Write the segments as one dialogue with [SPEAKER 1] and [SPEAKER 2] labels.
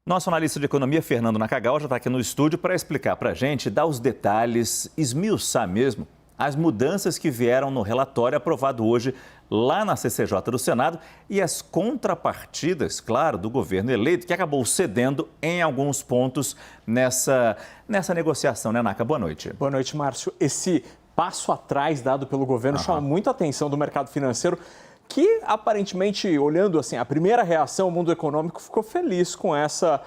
[SPEAKER 1] Nosso analista de economia, Fernando Nakagawa, já está aqui no estúdio para explicar para a gente, dar os detalhes, esmiuçar mesmo as mudanças que vieram no relatório aprovado hoje lá na CCJ do Senado e as contrapartidas, claro, do governo eleito, que acabou cedendo em alguns pontos nessa negociação, né, Naka? Boa noite.
[SPEAKER 2] Boa noite, Márcio. Esse passo atrás dado pelo governo chama muito a atenção do mercado financeiro, que aparentemente, olhando assim, a primeira reação, o mundo econômico ficou feliz com essa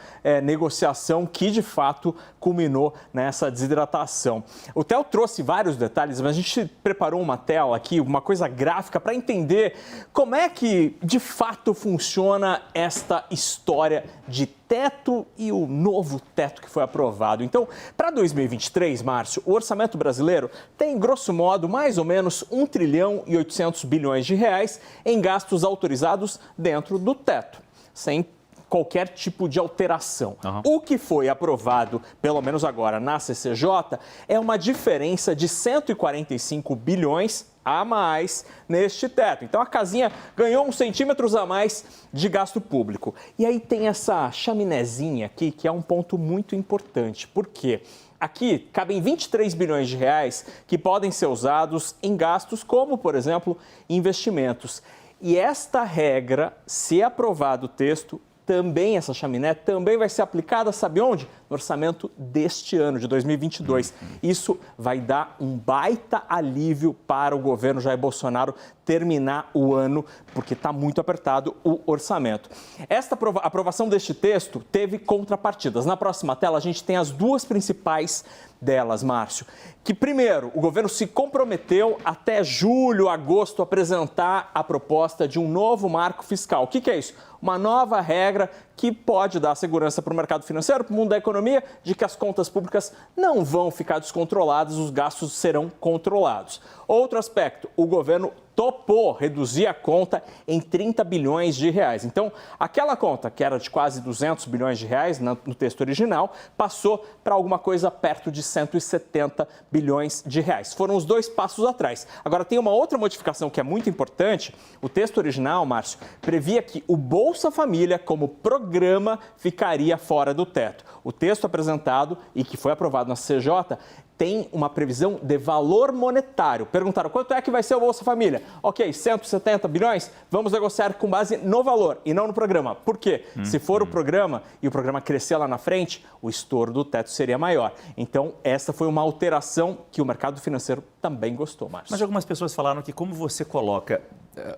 [SPEAKER 2] negociação que, de fato, culminou nessa desidratação. O Theo trouxe vários detalhes, mas a gente preparou uma tela aqui, uma coisa gráfica, para entender como é que, de fato, funciona esta história de teto e o novo teto que foi aprovado. Então, para 2023, Márcio, o orçamento brasileiro tem, grosso modo, mais ou menos 1 trilhão e 800 bilhões de reais em gastos autorizados dentro do teto, sem qualquer tipo de alteração. O que foi aprovado, pelo menos agora, na CCJ, é uma diferença de 145 bilhões a mais neste teto. Então, a casinha ganhou uns centímetros a mais de gasto público. E aí tem essa chaminézinha aqui, que é um ponto muito importante. Por quê? Aqui cabem 23 bilhões de reais que podem ser usados em gastos como, por exemplo, investimentos. E esta regra, se aprovado o texto, também essa chaminé também vai ser aplicada, sabe onde? No orçamento deste ano, de 2022. Isso vai dar um baita alívio para o governo Jair Bolsonaro terminar o ano, porque está muito apertado o orçamento. Esta aprovação deste texto teve contrapartidas. Na próxima tela, a gente tem as duas principais delas, Márcio. Que, primeiro, o governo se comprometeu até julho, agosto, a apresentar a proposta de um novo marco fiscal. O que é isso? Uma nova regra que pode dar segurança para o mercado financeiro, para o mundo da economia, de que as contas públicas não vão ficar descontroladas, os gastos serão controlados. Outro aspecto, o governo topou reduzir a conta em 30 bilhões de reais. Então, aquela conta, que era de quase 200 bilhões de reais no texto original, passou para alguma coisa perto de 170 bilhões de reais. Foram os dois passos atrás. Agora, tem uma outra modificação que é muito importante. O texto original, Márcio, previa que o Bolsa Família, como programa, ficaria fora do teto. O texto apresentado e que foi aprovado na CCJ tem uma previsão de valor monetário. Perguntaram quanto é que vai ser o Bolsa Família? Ok, 170 bilhões? Vamos negociar com base no valor e não no programa. Por quê? Se for o programa e o programa crescer lá na frente, o estouro do teto seria maior. Então, essa foi uma alteração que o mercado financeiro também gostou, Márcio.
[SPEAKER 1] Mas algumas pessoas falaram que como você coloca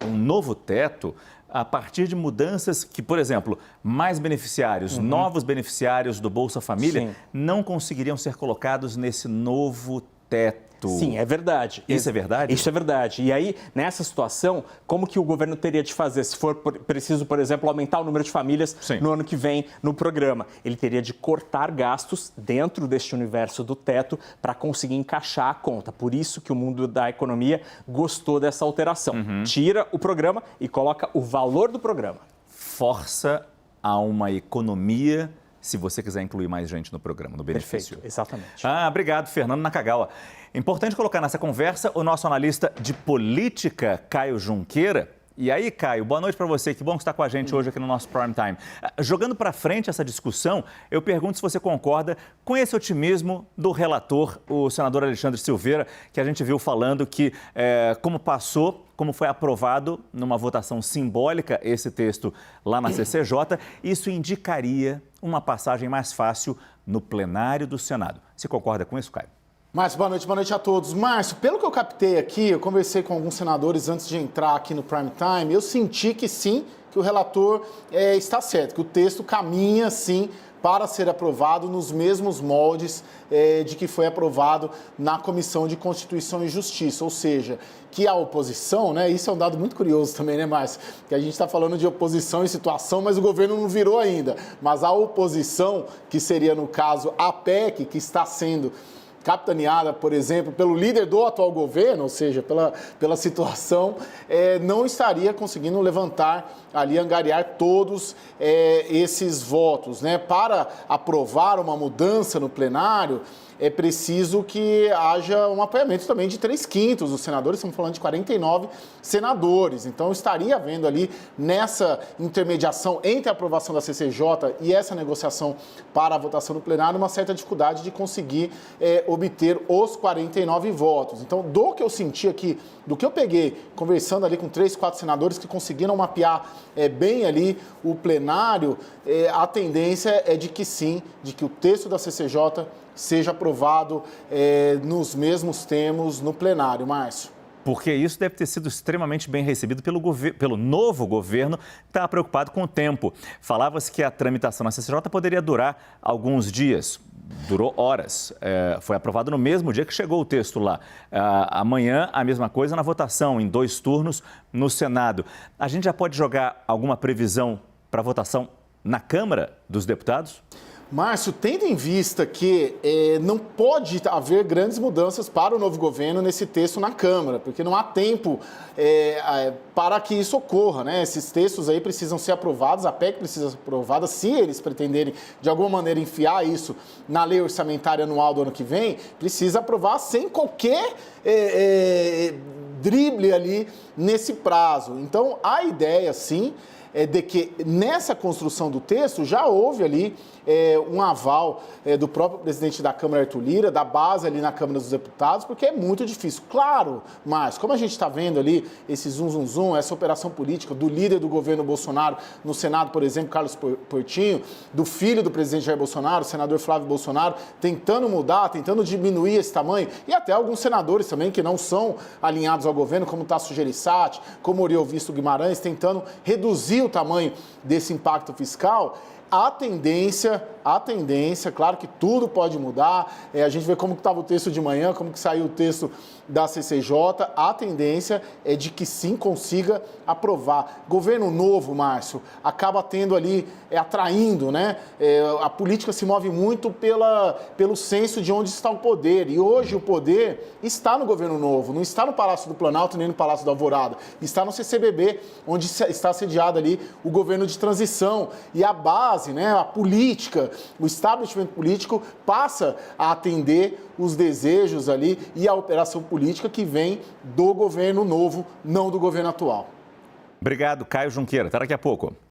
[SPEAKER 1] um novo teto a partir de mudanças que, por exemplo, mais beneficiários, novos beneficiários do Bolsa Família não conseguiriam ser colocados nesse novo teto.
[SPEAKER 2] Sim, é verdade.
[SPEAKER 1] Isso é verdade?
[SPEAKER 2] Isso é verdade. E aí, nessa situação, como que o governo teria de fazer? Se for preciso, por exemplo, aumentar o número de famílias no ano que vem no programa, ele teria de cortar gastos dentro deste universo do teto para conseguir encaixar a conta. Por isso que o mundo da economia gostou dessa alteração. Tira o programa e coloca o valor do programa.
[SPEAKER 1] Força a uma economia, se você quiser incluir mais gente no programa, no benefício.
[SPEAKER 2] Perfeito, exatamente.
[SPEAKER 1] Obrigado, Fernando Nakagawa. Importante colocar nessa conversa o nosso analista de política, Caio Junqueira. E aí, Caio, boa noite para você. Que bom que está com a gente hoje aqui no nosso Prime Time. Jogando para frente essa discussão, eu pergunto se você concorda com esse otimismo do relator, o senador Alexandre Silveira, que a gente viu falando que, como foi aprovado numa votação simbólica esse texto lá na CCJ, isso indicaria uma passagem mais fácil no plenário do Senado. Você concorda com isso, Caio?
[SPEAKER 3] Márcio, boa noite a todos. Márcio, pelo que eu captei aqui, eu conversei com alguns senadores antes de entrar aqui no Prime Time, eu senti que sim, que o relator está certo, que o texto caminha sim para ser aprovado nos mesmos moldes de que foi aprovado na Comissão de Constituição e Justiça, ou seja, que a oposição, né, isso é um dado muito curioso também, né, Márcio, que a gente está falando de oposição em situação, mas o governo não virou ainda, mas a oposição, que seria no caso a PEC, que está sendo capitaneada, por exemplo, pelo líder do atual governo, ou seja, pela situação, não estaria conseguindo levantar ali angariar todos esses votos, né? Para aprovar uma mudança no plenário, é preciso que haja um apoiamento também de 3/5 dos senadores, estamos falando de 49 senadores. Então, estaria havendo ali, nessa intermediação entre a aprovação da CCJ e essa negociação para a votação no plenário, uma certa dificuldade de conseguir obter os 49 votos. Então, do que eu senti aqui, do que eu peguei, conversando ali com 3, 4 senadores que conseguiram mapear bem ali o plenário, a tendência é de que sim, de que o texto da CCJ seja aprovado nos mesmos termos no plenário, Márcio.
[SPEAKER 1] Porque isso deve ter sido extremamente bem recebido pelo novo governo, que está preocupado com o tempo. Falava-se que a tramitação na CCJ poderia durar alguns dias. Durou horas. Foi aprovado no mesmo dia que chegou o texto lá. Amanhã, a mesma coisa na votação, em 2 turnos no Senado. A gente já pode jogar alguma previsão para votação na Câmara dos Deputados?
[SPEAKER 3] Márcio, tendo em vista que não pode haver grandes mudanças para o novo governo nesse texto na Câmara, porque não há tempo para que isso ocorra, né? Esses textos aí precisam ser aprovados, a PEC precisa ser aprovada, se eles pretenderem, de alguma maneira, enfiar isso na lei orçamentária anual do ano que vem, precisa aprovar sem qualquer drible ali nesse prazo. Então, a ideia, sim, de que nessa construção do texto já houve ali um aval do próprio presidente da Câmara, Arthur Lira, da base ali na Câmara dos Deputados, porque é muito difícil. Claro, mas como a gente está vendo ali esse zum, essa operação política do líder do governo Bolsonaro no Senado, por exemplo, Carlos Portinho, do filho do presidente Jair Bolsonaro, o senador Flávio Bolsonaro, tentando mudar, tentando diminuir esse tamanho, e até alguns senadores também que não são alinhados ao governo, como Tasso Gereissati, como Oriol Visto Guimarães, tentando reduzir o tamanho desse impacto fiscal. A tendência, claro que tudo pode mudar, a gente vê como que estava o texto de manhã, como que saiu o texto da CCJ, a tendência é de que sim consiga aprovar. Governo novo, Márcio, acaba tendo ali, atraindo, né? A política se move muito pelo senso de onde está o poder, e hoje o poder está no governo novo, não está no Palácio do Planalto nem no Palácio da Alvorada, está no CCBB, onde está sediado ali o governo de transição, e a base, né, a política, o establishment político passa a atender os desejos ali e a operação política que vem do governo novo, não do governo atual.
[SPEAKER 1] Obrigado, Caio Junqueira. Até daqui a pouco.